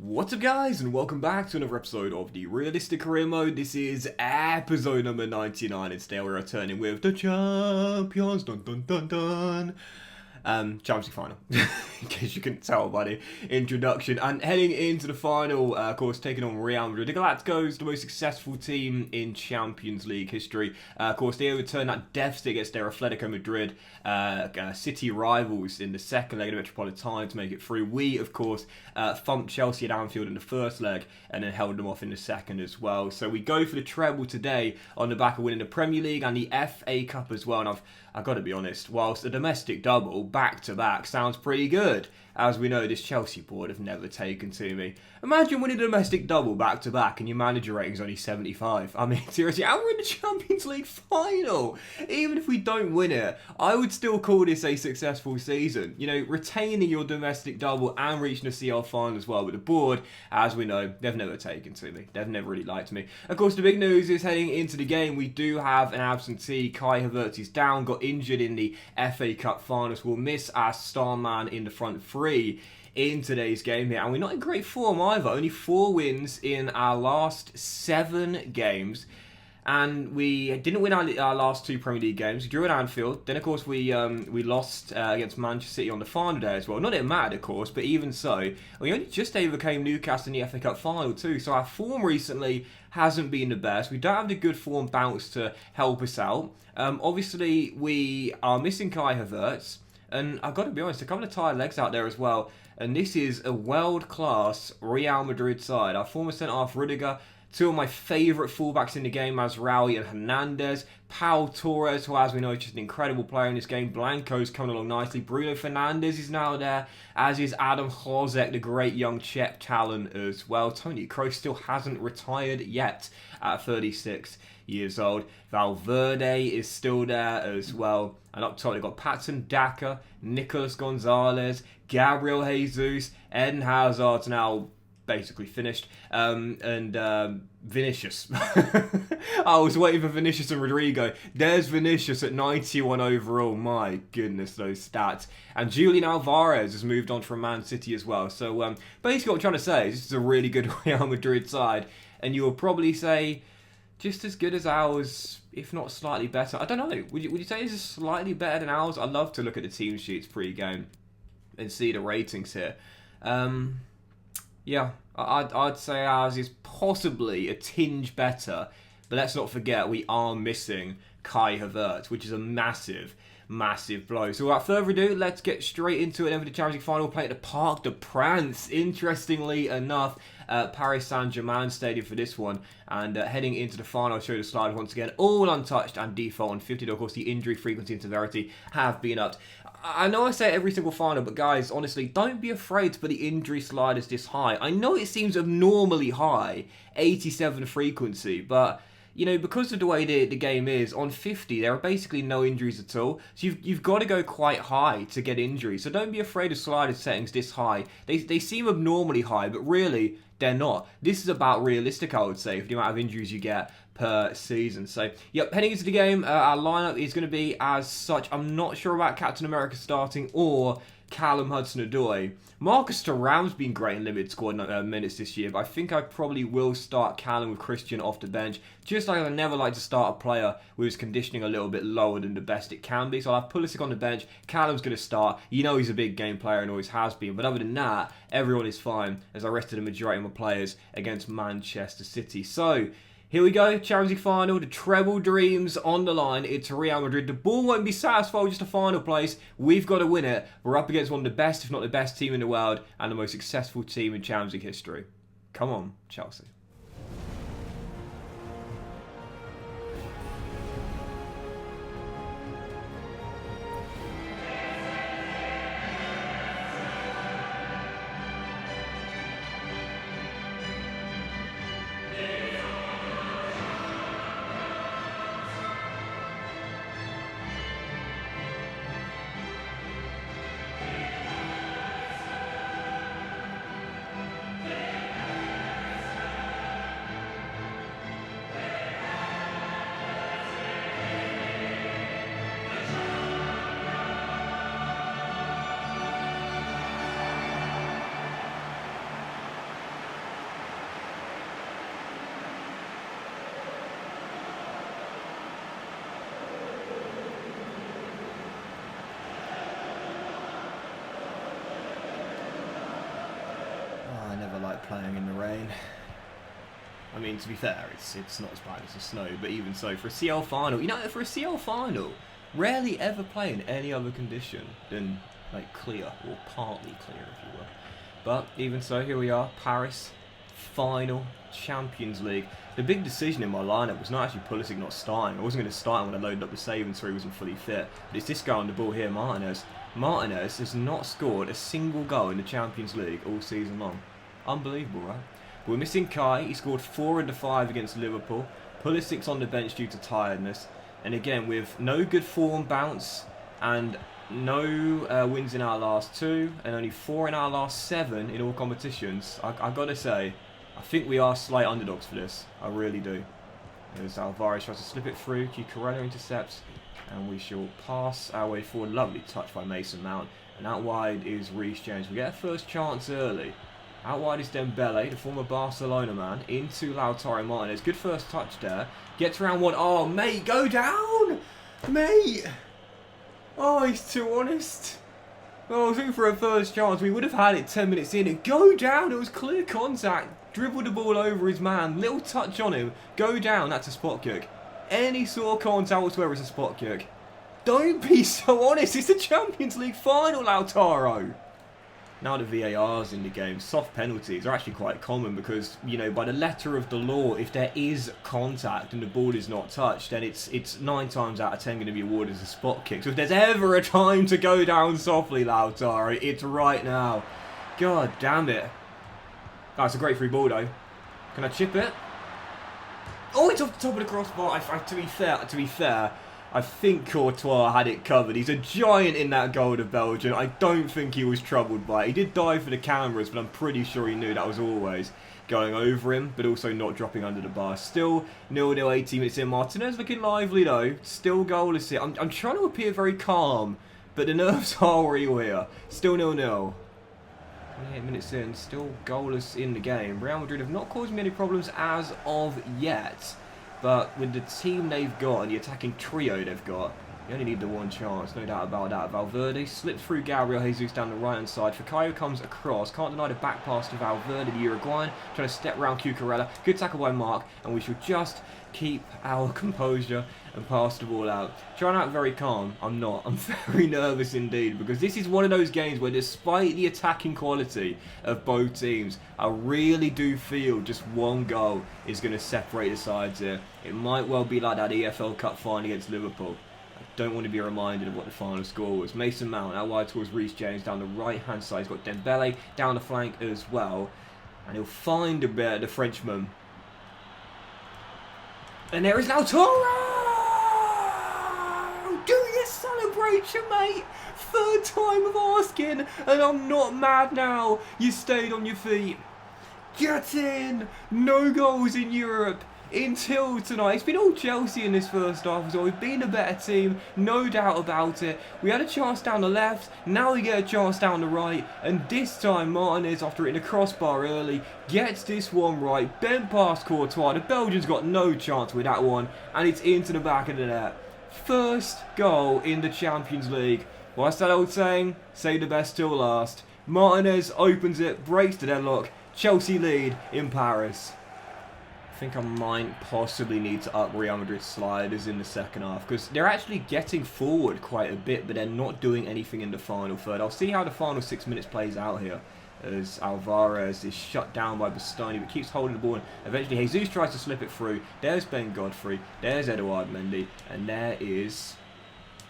What's up guys, and welcome back to another episode of the Realistic Career Mode. This is episode number 99, and today we're returning with the champions, dun dun dun dun. Champions League final, in case you couldn't tell by the introduction. And heading into the final, of course, taking on Real Madrid. The Galacticos, the most successful team in Champions League history. Of course, they overturned that deficit against their Atletico Madrid city rivals in the second leg of the Metropolitano to make it through. We, of course, thumped Chelsea at Anfield in the first leg and then held them off in the second as well. So we go for the treble today on the back of winning the Premier League and the FA Cup as well. And I've got to be honest, whilst a domestic double back-to-back sounds pretty good, as we know this Chelsea board have never taken to me. Imagine winning a domestic double back-to-back and your manager rating's only 75. I mean, seriously, and we're in the Champions League final. Even if we don't win it, I would still call this a successful season. You know, retaining your domestic double and reaching the CL final as well. With the board, as we know, they've never taken to me. They've never really liked me. Of course, the big news is heading into the game, we do have an absentee. Kai Havertz is down, got injured in the FA Cup finals. Will miss our star man in the front three in today's game here, and we're not in great form either. Only 4 wins in our last 7 games, and we didn't win our last 2 Premier League games. We drew at Anfield, then of course we lost against Manchester City on the final day as well. Not that it mattered, of course, but even so, we only just overcame Newcastle in the FA Cup final too. So our form recently hasn't been the best. We don't have the good form bounce to help us out. Obviously, we are missing Kai Havertz. And I've got to be honest, a couple of tired legs out there as well. And this is a world-class Real Madrid side. Our former centre-half, Rudiger. 2 of my favourite fullbacks in the game, Masraoui and Hernandez. Pau Torres, who as we know is just an incredible player in this game. Blanco's coming along nicely. Bruno Fernandes is now there, as is Adam Hlozek, the great young Czech talent as well. Toni Kroos still hasn't retired yet at 36 years old. Valverde is still there as well. And up top, they've got Patson Daka, Nicolas Gonzalez, Gabriel Jesus, Eden Hazard's now basically finished, and Vinicius. I was waiting for Vinicius and Rodrigo. There's Vinicius at 91 overall. My goodness, those stats. And Julian Alvarez has moved on from Man City as well. So basically what I'm trying to say is this is a really good Real Madrid side, and you will probably say just as good as ours, if not slightly better. I don't know. Would you say this is slightly better than ours? I'd love to look at the team sheets pre-game and see the ratings here. Yeah, I'd say ours is possibly a tinge better, but let's not forget we are missing Kai Havertz, which is a massive blow. So without further ado, let's get straight into it. Then for the Champions League final, play at the Parc des Princes. Interestingly enough, Paris Saint-Germain stadium for this one. And heading into the final, I'll show you the slide once again. All untouched and default on 50. Of course, the injury frequency and severity have been upped. I know I say it every single final, but guys, honestly, don't be afraid to put the injury sliders this high. I know it seems abnormally high, 87 frequency, but you know, because of the way the game is, on 50, there are basically no injuries at all. So you've got to go quite high to get injuries. So don't be afraid of slider settings this high. They seem abnormally high, but really, they're not. This is about realistic, I would say, for the amount of injuries you get per season. So, yep, heading into the game, our lineup is going to be as such. I'm not sure about Captain America starting or Callum Hudson-Odoi. Marcus Thuram's been great in limited squad minutes this year, but I think I probably will start Callum with Christian off the bench, just like I never like to start a player with his conditioning a little bit lower than the best it can be. So I'll have Pulisic on the bench, Callum's going to start. You know he's a big game player and always has been, but other than that, everyone is fine, as I rested the majority of my players against Manchester City. So, here we go, Champions League final, the treble dreams on the line. It's Real Madrid. The ball won't be satisfied with just a final place. We've got to win it. We're up against one of the best, if not the best team in the world, and the most successful team in Champions League history. Come on, Chelsea. like playing in the rain. I mean, to be fair, it's not as bad as the snow, but even so, for a CL final, you know, for a CL final, rarely ever play in any other condition than like clear or partly clear, if you will. But even so, here we are, Paris final, Champions League. The big decision in my lineup was not actually Pulisic not starting. I wasn't going to start him when I loaded up the save and so he wasn't fully fit. But it's this guy on the ball here, Martinez. Martinez has not scored a single goal in the Champions League all season long. Unbelievable, right? But we're missing Kai. He scored 4 of the 5 against Liverpool. Pulisic's on the bench due to tiredness. And again, with no good form bounce and no wins in our last 2 and only 4 in our last 7 in all competitions, I got to say, I think we are slight underdogs for this. I really do. As Alvarez tries to slip it through, Cucurella intercepts, and we shall pass our way forward. Lovely touch by Mason Mount. And out wide is Reece James. We get a first chance early. Out wide is Dembele, the former Barcelona man, into Lautaro Martinez. Good first touch there. Gets around one. Oh, mate, go down! Mate! Oh, he's too honest. Oh, I was looking for a first chance. We would have had it 10 minutes in. And go down. It was clear contact. Dribbled the ball over his man. Little touch on him. Go down. That's a spot kick. Any sort of contact whatsoever is a spot kick. Don't be so honest. It's the Champions League final, Lautaro. Now the VAR's in the game, soft penalties are actually quite common because, you know, by the letter of the law, if there is contact and the ball is not touched, then it's 9 times out of 10 going to be awarded as a spot kick. So if there's ever a time to go down softly, Lautaro, it's right now. God damn it. Oh, it's a great free ball though. Can I chip it? Oh, it's off the top of the crossbar. To be fair, I think Courtois had it covered. He's a giant in that goal of Belgium. I don't think he was troubled by it. He did dive for the cameras, but I'm pretty sure he knew that was always going over him, but also not dropping under the bar. Still 0-0, 18 minutes in. Martinez looking lively though. Still goalless here. I'm trying to appear very calm, but the nerves are real here. Still 0-0. 28 minutes in, still goalless in the game. Real Madrid have not caused me any problems as of yet. But with the team they've got and the attacking trio they've got, you only need the one chance, no doubt about that. Valverde slips through Gabriel Jesus down the right-hand side. Fikayo comes across. Can't deny the back pass to Valverde, the Uruguayan. Trying to step around Cucurella. Good tackle by Mark. And we should just keep our composure and pass the ball out. Trying to act very calm. I'm not. I'm very nervous indeed because this is one of those games where despite the attacking quality of both teams, I really do feel just one goal is going to separate the sides here. It might well be like that EFL Cup final against Liverpool. I don't want to be reminded of what the final score was. Mason Mount out wide towards Reece James down the right-hand side. He's got Dembele down the flank as well. And he'll find a bit of the Frenchman. And there is Lautaro! Do your celebration, mate! 3rd time of asking, and I'm not mad now. You stayed on your feet. Get in! No goals in Europe until tonight. It's been all Chelsea in this first half as well. We've been a better team, no doubt about it. We had a chance down the left, now we get a chance down the right, and this time Martinez, after hitting a crossbar early, gets this one right, bent past Courtois. The Belgians got no chance with that one, and it's into the back of the net. First goal in the Champions League. What's that old saying? Save the best till last. Martinez opens it, breaks the deadlock. Chelsea lead in Paris. I think I might possibly need to up Real Madrid's sliders in the second half because they're actually getting forward quite a bit, but they're not doing anything in the final third. I'll see how the final 6 minutes plays out here as Alvarez is shut down by Bastoni, but keeps holding the ball, and eventually Jesus tries to slip it through. There's Ben Godfrey, there's Eduard Mendy, and there is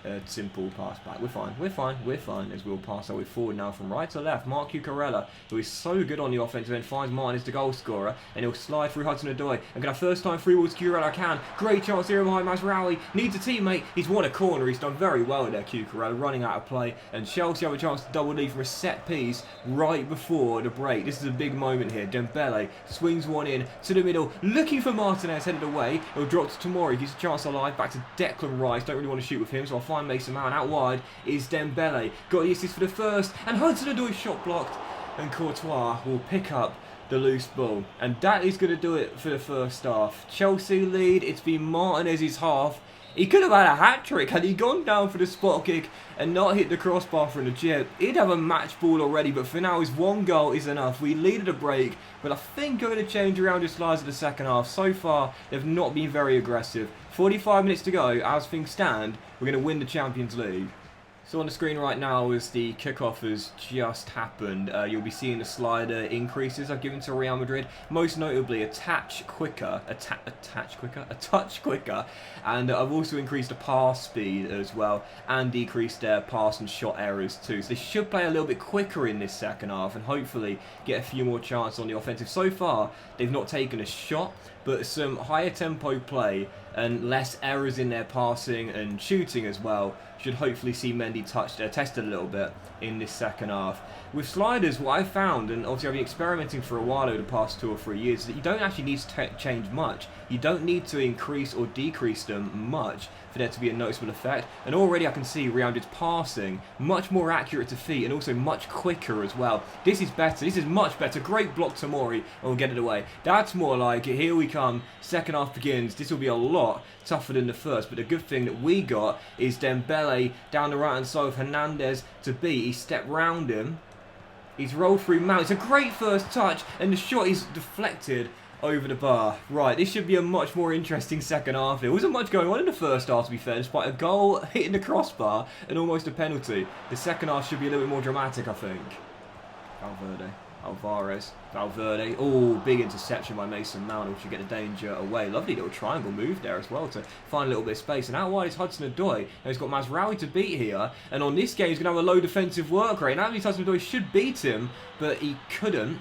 a simple pass back. We're fine, as we'll pass our way forward now from right to left. Mark Cucurella, who is so good on the offensive end, finds Martinez, the goal scorer, and he'll slide through Hudson-Odoi. And get a first time free ball to Cucurella. I can. Great chance here behind Masraoui. Needs a teammate. He's won a corner. He's done very well there, Cucurella, running out of play. And Chelsea have a chance to double lead from a set piece right before the break. This is a big moment here. Dembele swings one in to the middle, looking for Martinez, headed away. He'll drop to Tomori. He's a chance alive. Back to Declan Rice. Don't really want to shoot with him, so I'll find Mason Mount. Out wide is Dembele. Got the assist for the first, and Hudson-Odoi shot blocked, and Courtois will pick up the loose ball, and that is going to do it for the first half. Chelsea lead. It's been Martinez's half. He could have had a hat-trick. Had he gone down for the spot kick and not hit the crossbar from the chip, he'd have a match ball already. But for now, his one goal is enough. We lead at a break, but I think going to change around his slides in the second half. So far, they've not been very aggressive. 45 minutes to go. As things stand, we're going to win the Champions League. So on the screen right now, as the kickoff has just happened, you'll be seeing the slider increases I've given to Real Madrid. Most notably, a touch quicker, and I've also increased the pass speed as well, and decreased their pass and shot errors too. So they should play a little bit quicker in this second half, and hopefully get a few more chances on the offensive. So far, they've not taken a shot, but some higher tempo play and less errors in their passing and shooting as well should hopefully see Mendy tested a little bit in this second half. With sliders, what I've found, and obviously I've been experimenting for a while over the past 2 or 3 years, is that you don't actually need to change much. You don't need to increase or decrease them much for there to be a noticeable effect. And already I can see Real Madrid's passing much more accurate to feet and also much quicker as well. This is better. This is much better. Great block to Mori, and we'll get it away. That's more like it. Here we come. Second half begins. This will be a lot tougher than the first, but the good thing that we got is Dembele down the right hand side of Hernandez to beat. He stepped round him. He's rolled through Mount. It's a great first touch, and the shot is deflected over the bar. Right, this should be a much more interesting second half. There wasn't much going on in the first half, to be fair, despite a goal hitting the crossbar and almost a penalty. The second half should be a little bit more dramatic, I think. Valverde. Oh, big interception by Mason Mount, which should get the danger away. Lovely little triangle move there as well to find a little bit of space. And out wide is Hudson-Odoi. Now he's got Mazraoui to beat here. And on this game, he's going to have a low defensive work rate. Now Hudson-Odoi should beat him, but he couldn't.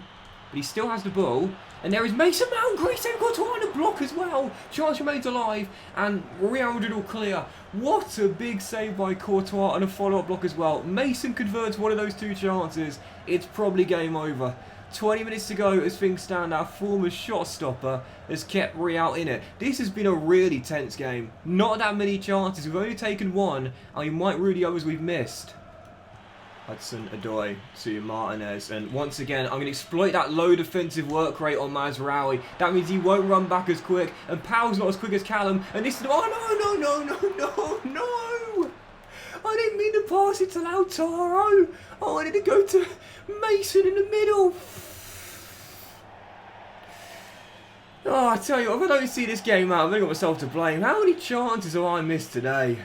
But he still has the ball. And there is Mason Mount. Great save. Got to find a block as well. Chance remains alive. And Real Madrid all clear. What a big save by Courtois and a follow-up block as well. Mason converts one of those 2 chances. It's probably game over. 20 minutes to go as things stand. Our former shot stopper has kept Real in it. This has been a really tense game. Not that many chances. We've only taken 1. And we might rue the others we've missed. Hudson-Odoi to Martinez, and once again I'm going to exploit that low defensive work rate on Mazraoui. That means he won't run back as quick, and Powell's not as quick as Callum, and this is... Oh no! I didn't mean to pass it to Lautaro. I wanted to go to Mason in the middle. Oh, I tell you what, if I don't see this game out, I've only got myself to blame. How many chances have I missed today?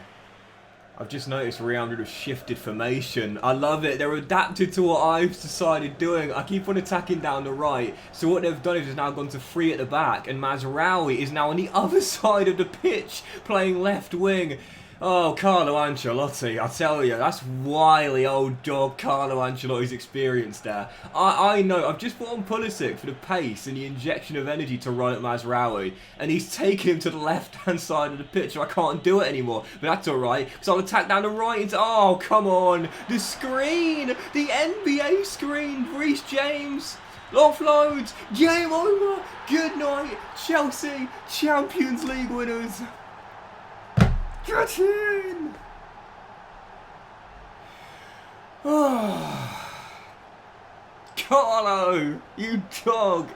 I've just noticed Real Madrid have shifted formation. I love it. They're adapted to what I've decided doing. I keep on attacking down the right. So what they've done is just now gone to 3 at the back. And Mazraoui is now on the other side of the pitch playing left wing. Oh, Carlo Ancelotti, I tell you, that's wily old dog Carlo Ancelotti's experience there. I know, I've just put on Pulisic for the pace and the injection of energy to run at Mazraoui, and he's taken him to the left-hand side of the pitch, so I can't do it anymore. But that's alright, because I'll attack down the right into... Oh, come on! The screen! The NBA screen! Reece James! Offloads! Game over! Good night, Chelsea! Champions League winners! Get in! Oh. Carlo, you dog!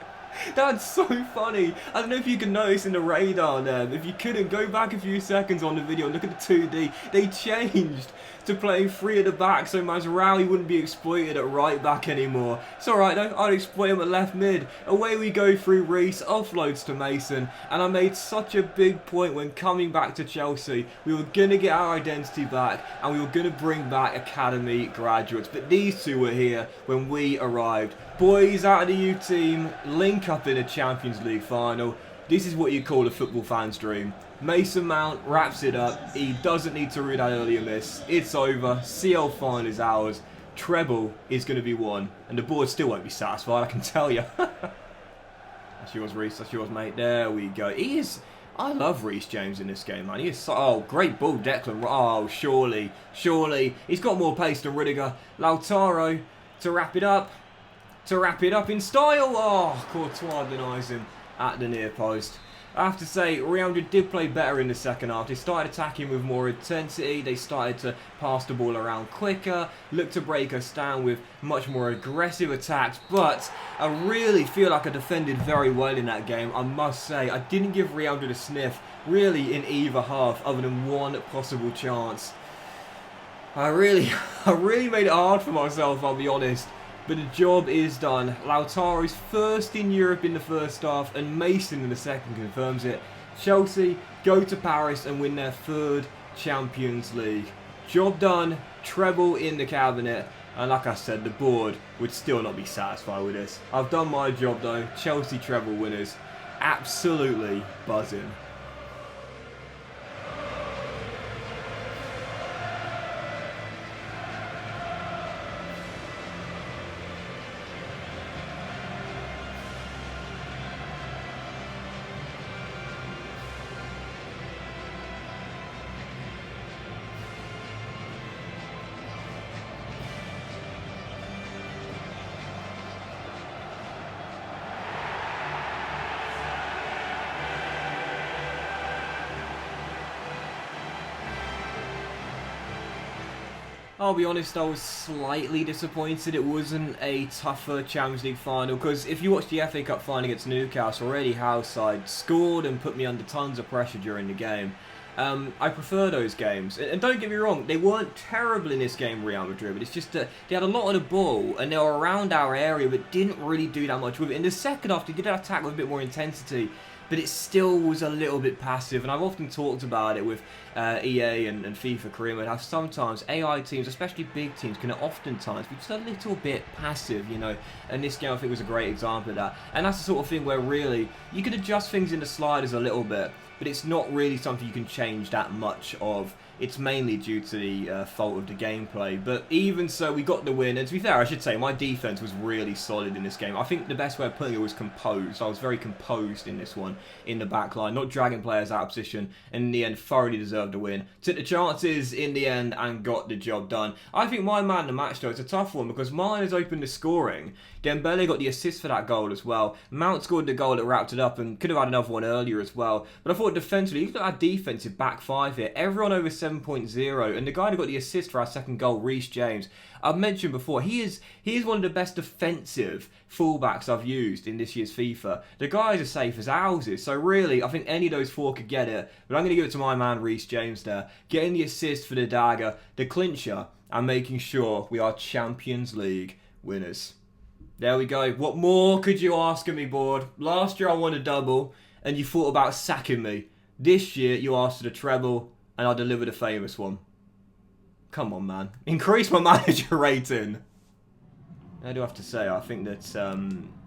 That's so funny. I don't know if you can notice in the radar there. If you couldn't, go back a few seconds on the video and look at the 2D. They changed to playing 3 at the back, so Mazraoui wouldn't be exploited at right back anymore. It's alright though, I'd exploit him at left mid. Away we go through Reece, offloads to Mason, and I made such a big point when coming back to Chelsea. We were going to get our identity back, and we were going to bring back academy graduates, but these 2 were here when we arrived. Boys out of the U team, link up in a Champions League final. This is what you call a football fan's dream. Mason Mount wraps it up. He doesn't need to read that earlier miss. It's over. CL final is ours. Treble is going to be won. And the board still won't be satisfied, I can tell you. That's yours, Reece. That's yours, mate. There we go. He is... I love Reece James in this game, man. He is so... Oh, great ball, Declan. Oh, surely. Surely. He's got more pace than Rudiger. Lautaro to wrap it up. To wrap it up in style. Oh, Courtois denies him at the near post. I have to say, Real Madrid did play better in the second half. They started attacking with more intensity. They started to pass the ball around quicker, look to break us down with much more aggressive attacks. But I really feel like I defended very well in that game, I must say. I didn't give Real Madrid a sniff, really, in either half, other than one possible chance. I really made it hard for myself, I'll be honest. But the job is done. Lautaro's first in Europe in the first half, and Mason in the second confirms it. Chelsea go to Paris and win their third Champions League. Job done, treble in the cabinet, and like I said, the board would still not be satisfied with this. I've done my job though. Chelsea treble winners. Absolutely buzzing. I'll be honest, I was slightly disappointed it wasn't a tougher Champions League final, because if you watch the FA Cup final against Newcastle, already Howe's side scored and put me under tons of pressure during the game. I prefer those games, and don't get me wrong, they weren't terrible in this game, Real Madrid, but it's just that they had a lot of the ball and they were around our area but didn't really do that much with it. In the second half, they did attack with a bit more intensity, but it still was a little bit passive, and I've often talked about it with EA and FIFA Career Mode, how sometimes AI teams, especially big teams, can oftentimes be just a little bit passive, you know, and this game I think was a great example of that. And that's the sort of thing where really you can adjust things in the sliders a little bit, but it's not really something you can change that much of. It's mainly due to the fault of the gameplay. But even so, we got the win. And to be fair, I should say, my defense was really solid in this game. I think the best way of putting it was composed. I was very composed in this one, in the back line, not dragging players out of position. And in the end, thoroughly deserved the win. Took the chances in the end and got the job done. I think my man of the match, though, it's a tough one because mine has opened the scoring. Dembele got the assist for that goal as well. Mount scored the goal that wrapped it up and could have had another one earlier as well. But I thought defensively, look at our defensive back five here. Everyone over 7.0, and the guy who got the assist for our second goal, Reece James, I've mentioned before, he is one of the best defensive fullbacks I've used in this year's FIFA. The guy's as safe as houses, so really, I think any of those four could get it. But I'm going to give it to my man, Reece James there. Getting the assist for the dagger, the clincher, and making sure we are Champions League winners. There we go. What more could you ask of me, board? Last year I won a double, and you thought about sacking me. This year you asked for the treble, and I delivered a famous one. Come on, man. Increase my manager rating. I do have to say, I think that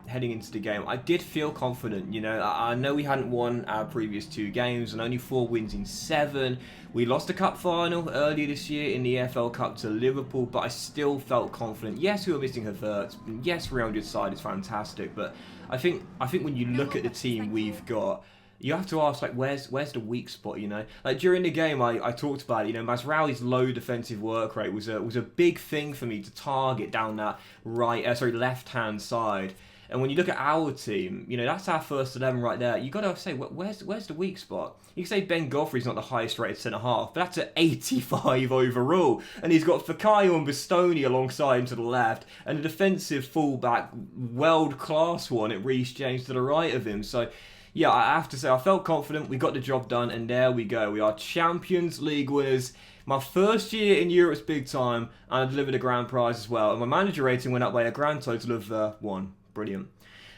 heading into the game, I did feel confident. You know, I know we hadn't won our previous 2 games and only 4 wins in 7. We lost the cup final earlier this year in the EFL Cup to Liverpool, but I still felt confident. Yes, we were missing Havertz. Yes, Real Madrid's side is fantastic, but I think when you look at the team we've got, you have to ask, like, where's the weak spot, you know? Like, during the game, I talked about it, you know, Mazraoui's low defensive work rate was a big thing for me to target down that left-hand side. And when you look at our team, you know, that's our first 11 right there. You got to say, where's the weak spot? You can say Ben Godfrey's not the highest rated centre-half, but that's at 85 overall. And he's got Fikayo and Bastoni alongside him to the left, and a defensive fullback, world-class one at Reece James to the right of him. So, yeah, I have to say, I felt confident, we got the job done, and there we go. We are Champions League winners. My first year in Europe's big time, and I delivered a grand prize as well. And my manager rating went up by a grand total of 1. Brilliant.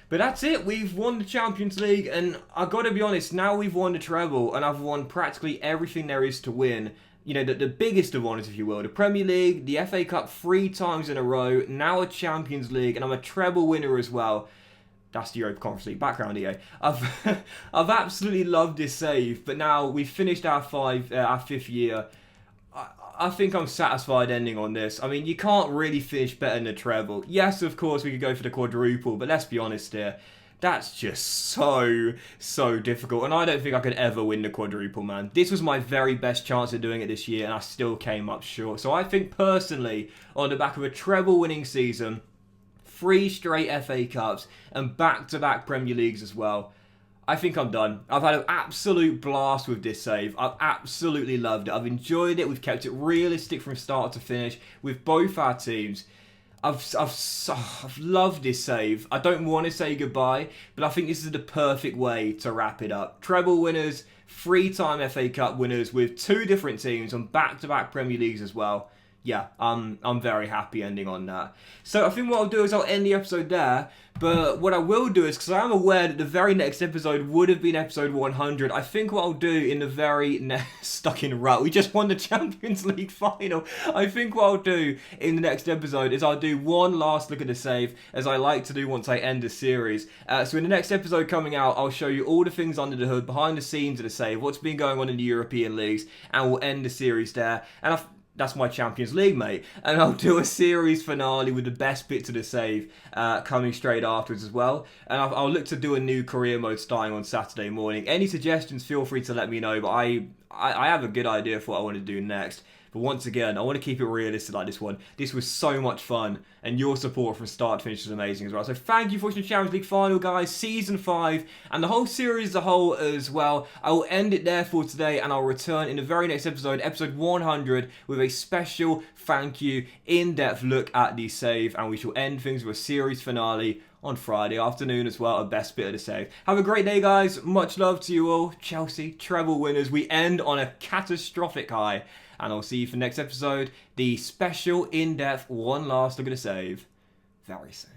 But that's it. We've won the Champions League, and I've got to be honest, now we've won the treble, and I've won practically everything there is to win. You know, the biggest of honours, if you will. The Premier League, the FA Cup 3 times in a row, now a Champions League, and I'm a treble winner as well. That's the Europa Conference League background, EA. I've absolutely loved this save, but now we've finished our 5th year. I think I'm satisfied ending on this. I mean, you can't really finish better than the treble. Yes, of course, we could go for the quadruple, but let's be honest here. That's just so difficult, and I don't think I could ever win the quadruple, man. This was my very best chance of doing it this year, and I still came up short. So I think, personally, on the back of a treble-winning season, 3 straight FA Cups, and back-to-back Premier Leagues as well, I think I'm done. I've had an absolute blast with this save. I've absolutely loved it. I've enjoyed it. We've kept it realistic from start to finish with both our teams. I've loved this save. I don't want to say goodbye, but I think this is the perfect way to wrap it up. Treble winners, 3-time FA Cup winners with 2 different teams on back-to-back Premier Leagues as well. Yeah, I'm very happy ending on that. So I think what I'll do is I'll end the episode there. But what I will do is, because I am aware that the very next episode would have been episode 100, I think what I'll do in the very next... Stuck in rut. We just won the Champions League final. I think what I'll do in the next episode is I'll do one last look at the save, as I like to do once I end the series. So in the next episode coming out, I'll show you all the things under the hood, behind the scenes of the save, what's been going on in the European leagues, and we'll end the series there. And that's my Champions League, mate. And I'll do a series finale with the best bits of the save coming straight afterwards as well. And I'll look to do a new career mode starting on Saturday morning. Any suggestions, feel free to let me know. But I have a good idea for what I want to do next. But once again, I want to keep it realistic like this one. This was so much fun, and your support from start to finish was amazing as well. So thank you for watching the Champions League final, guys. Season 5, and the whole series as a whole as well. I will end it there for today, and I'll return in the very next episode, episode 100, with a special thank you, in-depth look at the save, and we shall end things with a series finale on Friday afternoon as well, a best bit of the save. Have a great day, guys. Much love to you all. Chelsea, treble winners. We end on a catastrophic high. And I'll see you for next episode, the special in-depth one last look at the save, very soon.